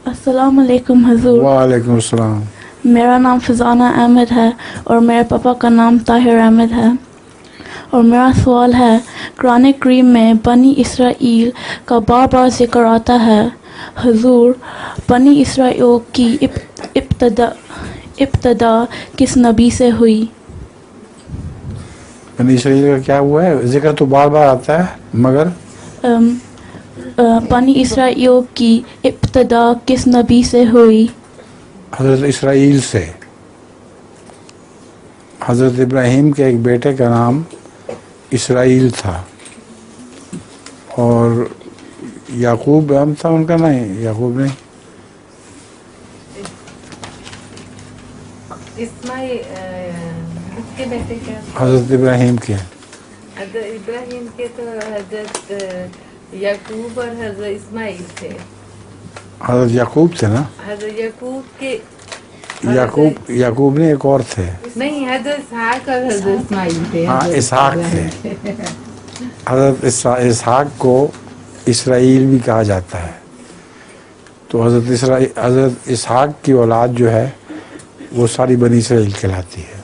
السلام علیکم حضور. وعلیکم السلام. میرا نام فضانہ احمد ہے اور میرے پاپا کا نام طاہر احمد ہے. اور میرا سوال ہے، قرآن کریم میں بنی اسرائیل کا بار بار ذکر آتا ہے. حضور، بنی اسرائیل کی ابتدا کس نبی سے ہوئی؟ بنی اسرائیل کا کیا ہوا ہے؟ ذکر تو بار بار آتا ہے، مگر بنی اسرائیل کی ابتدا کس نبی سے ہوئی؟ حضرت اسرائیل سے. حضرت ابراہیم کے ایک بیٹے کا نام اسرائیل تھا، اور یعقوب نام تھا ان کا. نہیں، یعقوب نہیں، اس کے بیٹے کیا؟ حضرت ابراہیم کے. حضرت ابراہیم کے تو حضرت یعقوب اور حضرت اسماعیل تھے. حضرت یعقوب تھے نا. حضرت یعقوب کے یعقوب نے ایک اور تھے. نہیں، حضرت اسحاق اور حضرت اسماعیل تھے. ہاں، اسحاق تھے. حضرت اسحاق کو اسرائیل بھی کہا جاتا ہے. تو حضرت اسحاق کی اولاد جو ہے وہ ساری بنی اسرائیل کہلاتی ہے.